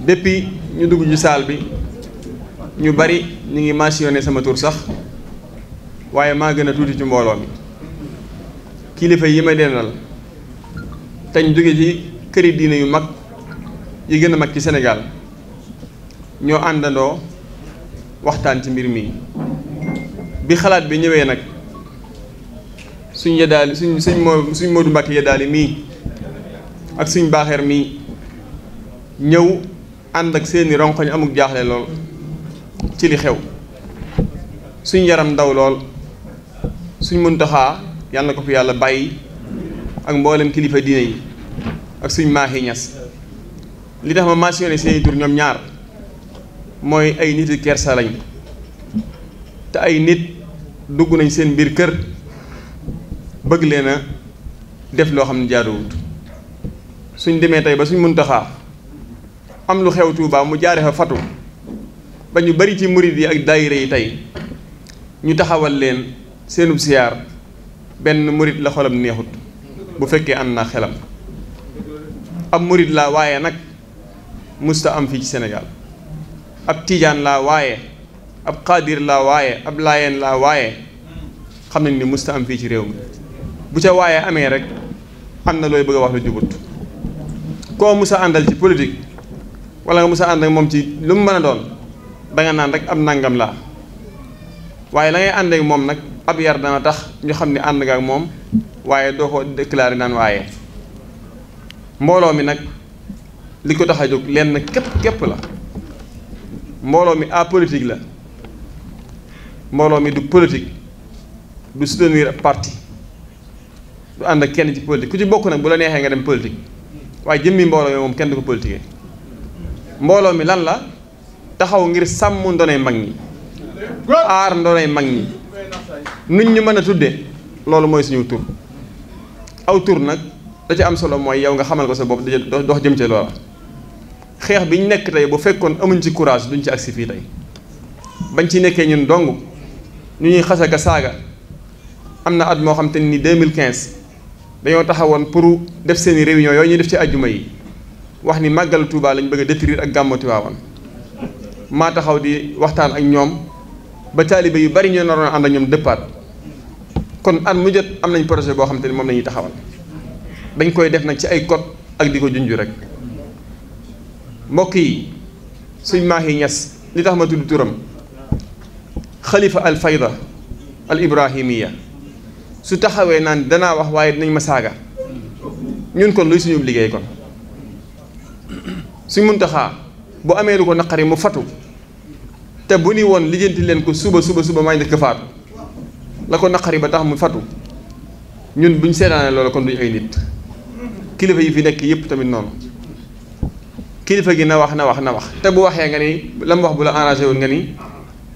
depuis ñu dugg ci saal bi ñu bari ñu ngi mentionné sama tur sax waaye maa gën a tuuti ci mbooloo mi kilifa yi ma dendal te ñu jóge ci këri diine yu mag yi gën a mag ci Sénégal ñoo àndandoo waxtaan ci mbir mi bi xalaat bi ñëwee nag suñ yeddaali suñ Modou Mbacké yeddaali mii ak suñ baaxeer mii ñëw ànd ak seeni ronkoñ amuk jaaxle lool ci li xew suñ yaram ndaw lool suñ Muntaxaa yàlla na ko fi yàlla bàyyi ak mboolem kilifa diine yi ak suñ Maahi Ñas li tax ma mentionné seeni tur ñoom ñaar mooy ay nit kersa lañ te ay nit dugg nañ seen biir kër bëgg leen a def loo xam ne jaaduwut suñ demee tey ba suñ Muntaxaa am lu xew Tuubaa mu jaare fa fatu ba ñu bari ci murid yi ak daayira yi tey ñu taxawal leen seenub siyaar benn murid la xolam neexut bu fekkee ànd naa xelam ab murid laa waaye nag musta am fii ci Sénégal ab tiijaan laa waaye ab xaadir laa waaye ab laayeen laa waaye xam nañ ni musta am fii ci réew mi bu ca waaye amee rek am na looy bëgg a wax lu jubut koo musa àndal ci politique wala nga musa ànd ak moom ci lu mu mën a doon danga naan rek am nangam laa waaye la ngay ànd ak moom nag ab yar dana tax ñu xam ne ànd nga ak moom waaye doo ko déclaré naan waaye mbooloo mi nag li ko tax a jóg lenn képp la mbooloo mi apolitique la mbooloo mi du politique du soutenir parti du ànd ak kenn ci politique ku ci bokk nag bu la neexee nga dem politique waaye jëmmi mbooloo mi moom kenn du ko politiquer mbooloo mi lan la taxaw ngir sàmm ndonay mag ñi aar ndonay mag ñi nuñ ñu mën a tudde loolu mooy suñu tur aw tur nag da ci am solo mooy yow nga xamal ko sa bopp dox jëm ci loola xeex bi ñu nekk tey bu fekkoon amuñ ci courage duñ ci agsi fii tey bañ ci nekkee ñun dong ñu ñuy xasaka saaga am na at moo xam te ni 2015 dañoo taxawoon pour def seeni réunion yooyu ñuy def ci àjjuma yi wax ni màggal Touba lañ bëgg a détruire ak gàmmu Tiwaawan maa taxaw di waxtaan ak ñoom ba taalibe yu bari ñoo naroon ànd ak ñoom dëppaat kon at mu jot am nañ projet boo xam te ni moom lañuy taxawal dañ koy def nag ci ay code ak di ko junj rek mbokk yi suñ Maahi Ñas li tax ma tudd turam xalifa al fayda al ibrahimiya su taxawee naan danaa wax waaye dinañ ma saaga ñun kon luy suñu liggéey kon suñ Muntaxaa bu amee lu ko naqari mu fatu te bu ni woon lijjanti leen ko suba maa njëkk faatu la ko naqari ba tax mu fatu ñun buñ seetaanee loolu kon duñ ay nit kilifa yi fi nekk yëpp tamit noonu kilifa gi na wax te bu waxee nga ni la mu wax bu la arrangé woon nga ni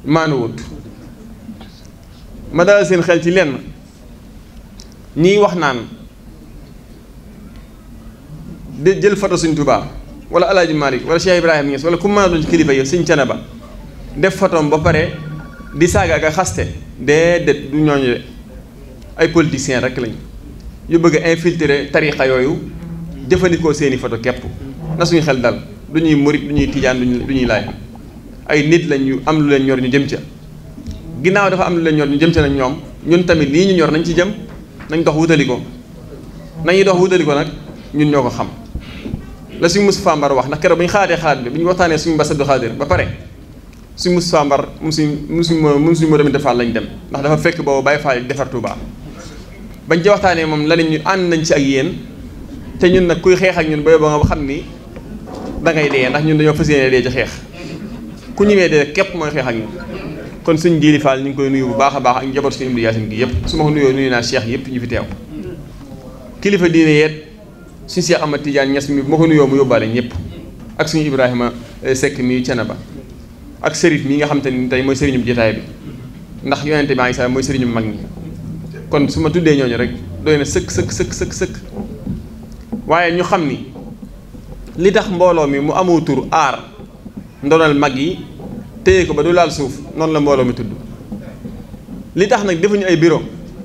maanuwut ma dalal seen xel ci lenn ñiy wax naan de jël photo Sëñ Tuubaa wala Alaaji Maalik wala Cheikh Ibrahima Niass wala ku mën a doon ci kilifa yi Sëñ Canaba def photom ba pare di saaga ak a xaste déedéet du ñooñu de ay politiciens rek lañ yu bëgg a infiltrer tarixa yooyu jëfandikoo seeni photo képp na suñu xel dal du ñuy murit du ñuy tijaan du ñuy laay ay nit lañ yu am lu leen ñor ñu jëm ca ginnaaw dafa am lu leen ñor ñu jëm ca nag ñoom ñun tamit lii ñu ñor nañ ci jëm nañ dox wutali ko nañuy dox wutali ko nag ñun ñoo ko xam la suñu Moustapha Mbar wax ndax keroog bu ñu xalaatee xalaat bi bu ñu waxtaanee suñu Bass Abdou Khadir ba pare suñu Moustapha Mbar mu suñu moo demee defal lañ dem ndax dafa fekk boobu Baye Fall defar Touba bañ ci waxtaanee moom la ñu ànd nañ ci ak yéen te ñun nag kuy xeex ak ñun ba nga xam ni da ngay dee ndax ñun dañoo fas yéene dee ci xeex ku ñëwee dee képp mooy xeex ak ñun kon suñ Jiili Fall ñu ngi koy nuyu bu baax a baax ak njaboot suñu Imdu Yaasin gi yëpp su ma ko nuyoo nuyu naa Cheikh yëpp ñu fi teew kilifa diine yeet suñu Cheikh Ahmad Tidiane Niass mi bu ma ko nuyoo mu yóbbaale ñëpp ak suñu Ibrahima Seck mi Thiénaba ak sërif mi nga xam te ni tey mooy sëriñu jotaay bi ndax yonente bi Isaa mooy sëriñu mag ñi kon su ma tuddee ñooñu rek doy na sëkk waaye ñu xam ni li tax mbooloo mi mu amoo tur aar ndonal mag yi téye ko ba du laal suuf noonu la mbooloo mi tudd li tax nag defuñu ay bureau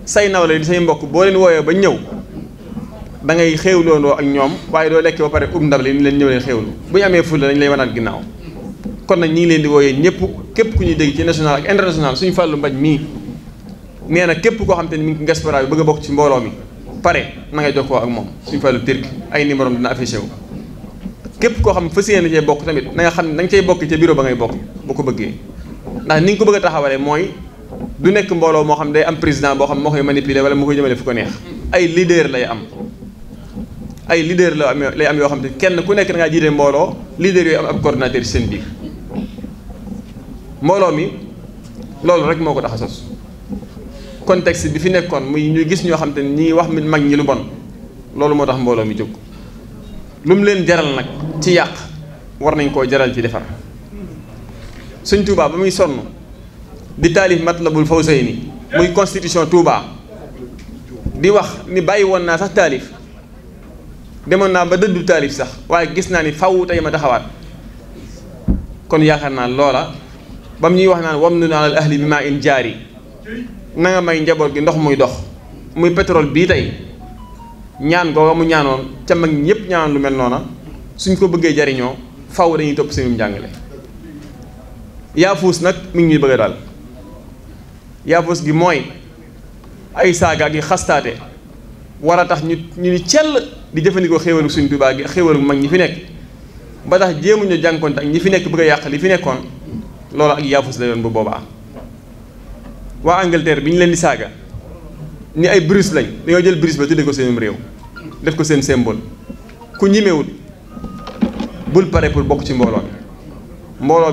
say nawle di say mbokk boo leen wooyee ba ñëw da ngay xéewloondoo ak ñoom waaye doo lekk ba pare ndab li ni leen ñëw leen xéewlu bu ñu amee fulla dañ lay wanaat ginnaaw. kon nag ñi ngi leen di wooyee ñëpp képp ku ñuy dégg ci national ak international suñu Fallou Mbaj mii nee na képp koo xam te ni mi ngi diaspora bi bëgg a bokk ci mbooloo mi pare na nga jokkoo ak moom suñu Fallou Turki ay numéro dina affiché wu. képp koo xam fas yéene cee bokk tamit na nga xam ne na nga cay bokk ca bureau ba ngay bokk boo ko bëggee ndax ni nga ko bëgg a taxawalee mooy du nekk mbooloo moo xam day am président boo xam moo koy manipuler wala moo koy jëmale fu ko neex ay leader lay am. ay leader lay am yoo xam te kenn ku nekk da ngaa jiite mbooloo leader yooyu am ab coordinateur ci seen biir mbooloo mi loolu rek moo ko tax a sos contexte bi fi nekkoon muy ñu gis ñoo xam te ni ñi wax mi mag ñi lu bon loolu moo tax mbooloo mi jóg lu mu leen jaral nag ci yàq war nañ koo jaral ci defar Sëñ Tuubaa ba muy sonn di taalif Matlabul Fawzayni muy constitution Touba di wax ni bàyyi woon naa sax taalif demoon naa ba dëddu taalif sax waaye gis naa ni faw tey ma taxawaat kon yaakaar naa loola ba mu ñuy wax naan wam nu naal ahli bi maa in jaari na nga may njaboot gi ndox muy dox muy pétrole bii tey ñaan googa mu ñaanoon ca mag ñëpp ñaanoon lu mel noona suñ ko bëggee jariñoo faw dañuy topp seenum njàngale yaafuus nag mi ngi ñuy bëgg a daal yaafuus gi mooy ay saaga ak yi xastaate war a tax ñu ni cell di jëfandikoo xéewalu Sëñ Tuubaa gi xéewalu mag ñi fi nekk ba tax jéemuñu jànkoonte ak ñi fi nekk bëgg a yàq li fi nekkoon loolu ak yaafus la yoon bu boobaa waa Angleterre bi ñu leen di saaga ni ay Bruce lañ dañoo jël Bruce ba tudde ko seenum réew def ko seen symbole ku ñimewul bul pare pour bokk ci mbooloo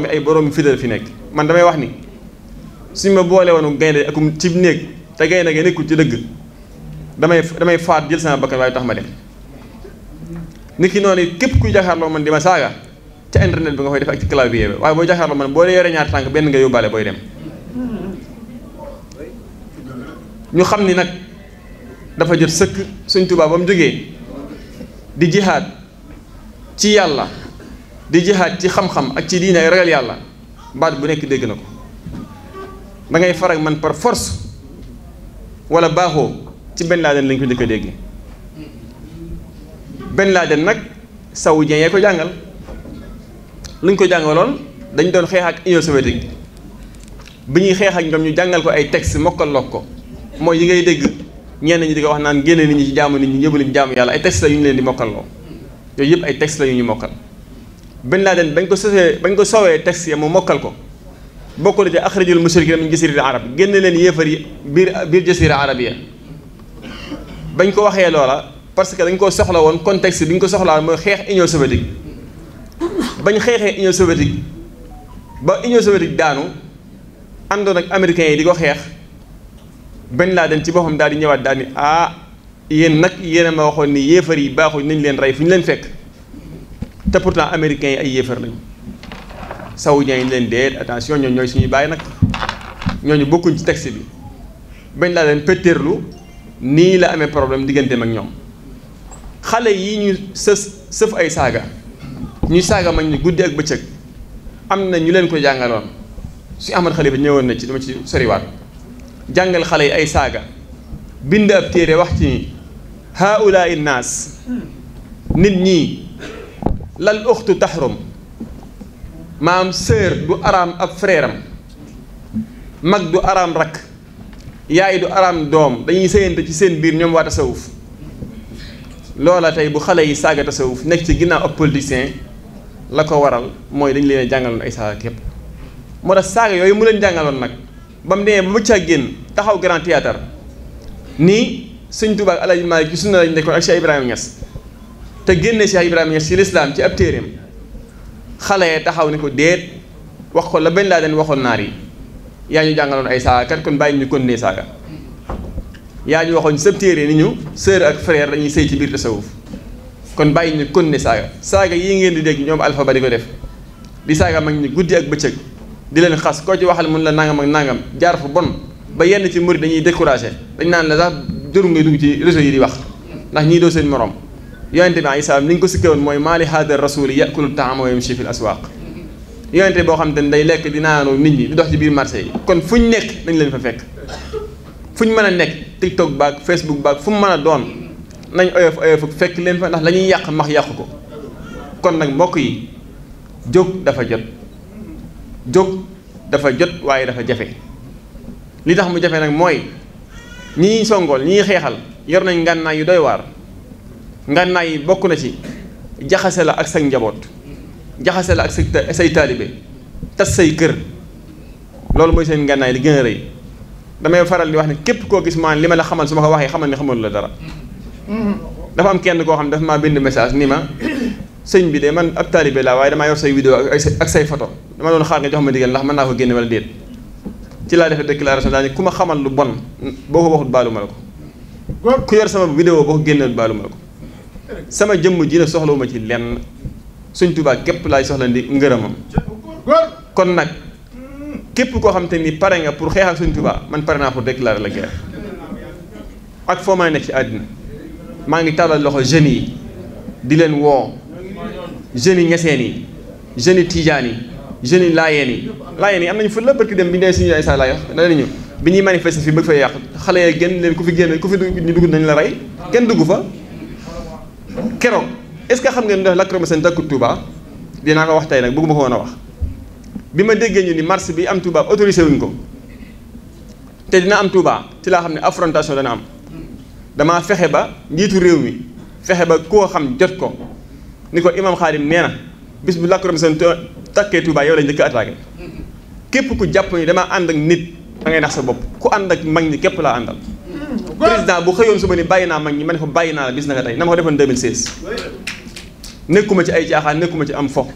mi ay boroomi fidèle fi nekk man damay wax ni suñ ma boole woon gaynde akum ci néeg te gaynde ga nekkul ci dëgg damay faat jël sama bakkan waaye tax ma dem nit ki noonu képp kuy jaxaarloo man di ma saaga ca internet bi nga koy def ak ci clavier bi waaye boo jaxaarloo man boo dee yore ñaar tànk benn nga yóbbaale booy dem ñu xam ni nag dafa jot sëkk Sëñ Tuubaa ba mu jógee di jihaad ci yàlla di jihaad ci xam-xam ak ci diine ak ragal yàlla baat bu nekk dégg na ko da ngay farag man par force wala baaxoo ci Ben Laden lañ ko njëkk a dégg Ben Laden nag saoudien yee ko jàngal luñ ko jàngaloon dañ doon xeex ak Union soviétique bi ñuy xeex ak ñoom ñu jàngal ko ay texte mokkaloog ko mooy yi ngay dégg ñenn ñi di ko wax naan génne nit ñi ci jaamu nit ñi yóbbu leen ci jaamu yàlla ay texte la yu ñu leen di mokkalloo yooyu yëpp ay texte la yu ñu mokkal Ben Laden bañ ko sowee texte ya mu mokkal ko bokk na ci axrajul mushrikiina min jasiiratil arab génne leen yéefar yi biir jasiira arabiya bañ ko waxee loola parce que dañ ko soxla woon contexte bi ñu ko soxlaa mooy xeex Union soviétique bañ xeexee Union soviétique ba Union soviétique daanu àndoon ak américains yi di ko xeex Ben Laden ci boppam daal di ñëwaat daal ni yéen nag yéen a ma waxoon ni yéefar yi baaxuñ nañ leen rey fu ñu leen fekk te pourtant américains yi ay yéefar lañu saoudiens yi leen déet attention ñooñu ñooy suñuy bàyyi nag ñooñu bokkuñ ci texte bi Ben Laden péttéerlu nii la amee problème digganteem ak ñoom xale yi ñu sëf ay saaga ñuy saaga mag ñi guddi ak bëccëg am na ñu leen ko jàngaloon su Ahmad Khalifa ñëwoon na ci dama ci soriwaat jàngal xale yi ay saaga bind ab téere wax ci ni haulaai naas nit ñi lal uxtu taxrum maam sœur du araam ab frère am mag du araam rakk yaay du araam doom dañuy sëyante ci seen biir ñoom waa tasawuf loola tey bu xale yi saaga tasawuf nekk ci ginnaaw ab politicien la ko waral mooy dañu leen jàngaloon ay saaga képp moo tax saaga yooyu mu leen jàngaloon nag ba mu demee ba bëccëg a génn taxaw grand théâtre nii Sëñ Tuubaa ak Alaaji Maalik ci sunna lañ nekkoon ak Cheikh Ibrahima Niass te génne Cheikh Ibrahima Niass ci lislaam ci ab téeréem xale yee taxaw ni ko déet wax ko la Ben Laden waxoon naar yi yaa ñu jàngaloon ay saaga kat kon bàyyi ñu continuer saaga yaa ñu waxoon sab téere ni ñu sœur ak frère dañuy sëy ci biir tasawuf kon bàyyi ñu continuer saaga yii ngeen di dégg ñoom Alpha Ba di ko def di saaga mag ñi guddi ak bëccëg di leen xas koo ci waxal mun la nangam ak nangam jaar fa bon ba yenn ci murid dañuy découragé dañ naan la sax jëru ngay dugg ci réseau yi di wax ndax ñii doo seen morom yonente bi alayhi salaam li ñu ko sikkee woon mooy maali haada rasuli yakulu taama wa yamshi fil aswaq yonente boo xam te ne day lekk di naanoo nit ñi di dox ci biir marché yi kon fu ñu nekk dañ leen fa fekk fu ñu mën a nekk TikTok baag Facebook baag fu mu mën a doon nañ oyof fekk leen fa ndax la ñuy yàq max yàqu ko. kon nag mbokk yi jóg dafa jot waaye dafa jafe li tax mu jafe nag mooy ñi songool ñi xeexal yor nañ ngànnaay yu doy waar ngànnaay yi bokk na ci jaxase la ak sa njaboot jaxase la ak say taalibe tas say kër loolu mooy seen ngànnaay li gën a rëy damay faral di wax ne képp koo gis maan li ma la xamal su ma ko waxee xamal ne xamal la dara. dafa am kenn koo xam ne dafa maa bind message ni ma sëñ bi de man ab taalibe laa waaye damaa yor say vidéo ak say photo dama doon xaar nga jox ma digal ndax mën naa ko génne wala déet ci laa defee déclaration daal ni ku ma xamal lu bon boo ko waxut baalu ma la ko ku yor sama vidéo boo ko génneel baalu ma la ko sama jëmm ji na soxlawuma ci lenn Sëñ Tuubaa képp laay soxla ndi ngërëmam. kon nag képp koo xam te ni pare nga pour xeex ak Sëñ Tuubaa man pare naa pour déclarer la guerre ak foo may nekk ci àddina maa ngi tàllal loxo jeunes yi di leen woo jeunes yi ñeseen yi jeunes yi tijaan yi jeunes yi laayeen yi am nañu fa la barki dem bi ñu dee suñu ay saa laay wax danañu bi ñuy manifester fii bëgg fay yàq xale ya génn leen ku fi ñu dugg nañ la rey kenn dugg fa keroog est-ce que xam ngeen ndax lacrymogène takkut Touba dinaa ko wax tey nag bëgguma ko woon a wax bi ma déggee ñu ni marche bi am Touba autorisé wuñ ko te dina am Touba ci laa xam ne affrontation dana am damaa fexe ba njiitu réew mi fexe ba koo xam jot ko ni ko imam Xaadim nee na bis bu lacrymogène takkee Touba yow lañ njëkk a attaqué képp ku jàpp ni dama ànd ak nit da ngay nax sa bopp ku ànd ak mag ñi képp laa àndal. président bu xëyoon suba ni bàyyi naa mag ñi ma ne ko bàyyi naa la bis na nga tey na ma ko defoon 2016 nekkuma ci ay caaxaan nekkuma ci am fo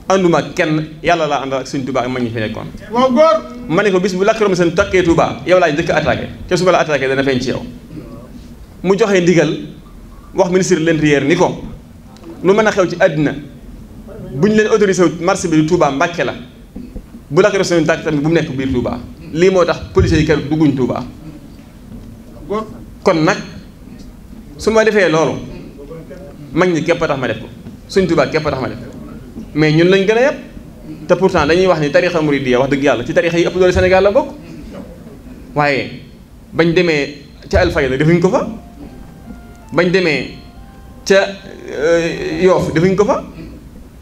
ànduma kenn yàlla laa àndal ak Sëñ Touba ak mag ñi fi nekkoon. waaw góor ma ne ko bis bu lacrymogène takkee Touba yow laay njëkk a attaqué te su ma la attaqué dana feeñ ci yow mu joxe ndigal wax ministre de l'intérieur ni ko lu mën a xew ci àddina bu ñu leen autorisé wu marché bi du Touba Mbàkke la bu lacrymogène tàkk tamit bu mu nekk biir Touba lii moo tax policiers yi kër dugguñ Touba. kon nag su ma defee loolu mag ñi képp a tax ma def ko Sëñ Touba képp a tax ma def ko mais ñun lañ gën a yëpp te pourtant dañuy wax ni tarixa muridiyya wax dëgg yàlla ci tarixa yi ëpp doole Sénégal la bokk waaye bañ demee ca Alfayda defuñ ko fa bañ demee ca Yoof defuñ ko fa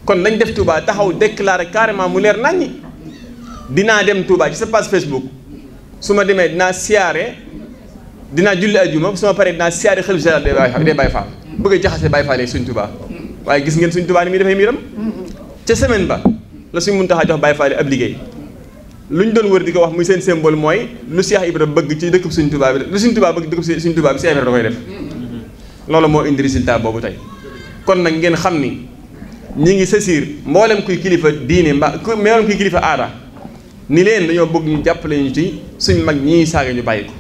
kon lañ def Touba taxaw déclaré carrément mu leer naññi dinaa dem Touba ci sa page Facebook su ma demee dinaa siyaare dinaa julli ajuma su ma paree dinaa siyaare xel général des Baye Fall bëgg a jaxase Baye Fall yi Sëñ Touba waaye gis ngeen Sëñ Touba ni muy defee miiram ca semaine ba la Sëñ Muntaxa jox Baye Fall yi ab liggéey lu ñu doon wër di ko wax muy seen symbole mooy lu Cheikh Ibra bëgg ci dëkkub Sëñ Touba bi lu Sëñ Touba bëgg dëkkub Sëñ Touba bi Cheikh Ibra da koy def loolu moo indi résultat boobu tey kon nag ngeen xam ni ñi ngi sësiir mboolem kuy kilifa diine mboolem kuy kilifa aada ni leen dañoo bëgg ñu jàppale ñu ci suñ mag ñii saaga ñu bàyyi ko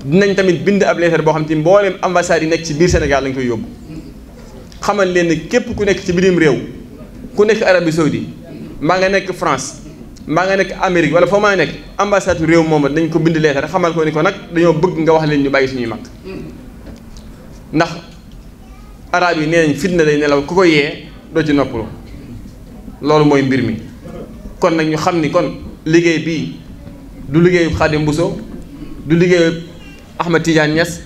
dinañ tamit bind ab lettre boo xam te mboolem ambassade yi nekk ci biir Sénégal lañ koy yóbbu xamal leen ni képp ku nekk ci bitim réew ku nekk Arabie Saoudi mbaa nga nekk France mbaa nga nekk Amérique wala foo maa nekk ambassade réew moom dañ ko bind lettre xamal ko ni ko nag dañoo bëgg nga wax leen ñu bàyyi suñuy mag ndax arab yi nee nañ fitna day nelaw ku ko yee doo ci noppalu loolu mooy mbir mi kon nag ñu xam ni kon liggéey bii du liggéeyu Khadim Bousso du liggéeyu Ahmed Tidiane Niass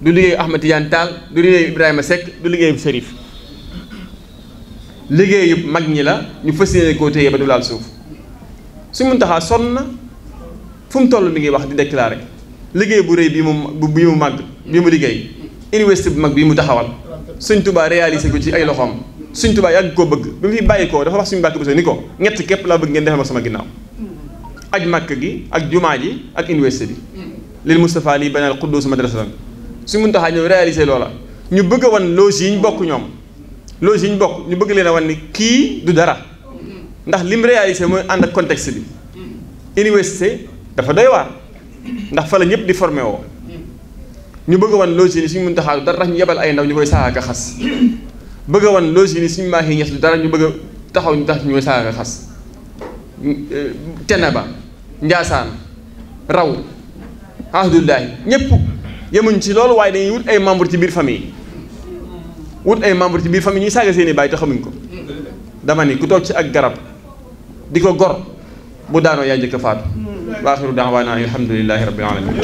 du liggéeyu Ahmed Tidiane Tall du liggéeyu Ibrahima Seck du liggéeyu Serif liggéeyu mag ñi la ñu fas yéene koo téye ba du laal suuf Sëñ Muntaxa sonn na fu mu toll mi ngi wax di déclaré liggéey bu rëy bii mu màgg bii mu liggéey université bu mag bii mu taxawal Sëñ Touba réalisé ko ci ay loxoom Sëñ Touba yàgg koo bëgg bi mu fi bàyyi ko dafa wax suñu Mbàkke Buso ni ko ñett képp laa bëgg ngeen defal ma sama ginnaaw aj màkk gi ak jumaa ji ak université bi lil Moustapha lii banal Quddus madrasatan Sëñ Muntaxa ñëw réalisé loola ñu bëgg a wan loge yi ñu bokk ñoom loge yi ñu bokk ñu bëgg leen a wan ni kii du dara ndax lim réalisé mooy ànd ak contexte bi université dafa doy waar ndax fa la ñëpp di formé woo ñu bëgg a wan loge yi ni Sëñ Muntaxa du dara tax ñu yebal ay ndaw ñu koy saaga xas bëgg a wan loge yi ni Sëñ Maahi Ñas du dara ñu bëgg a taxaw ñu tax ñu koy saaga xas Ceneba Njaasaan raw ahdullahi ñëpp yemuñ ci loolu waaye dañuy wut ay membre ci biir famille ñuy saaga seeni baay te xamuñ ko dama ni ku toog ci ak garab di ko gor bu daanoo yaa njëkk a faatu wa axiru da'waana alhamdulillahi rabbil alamin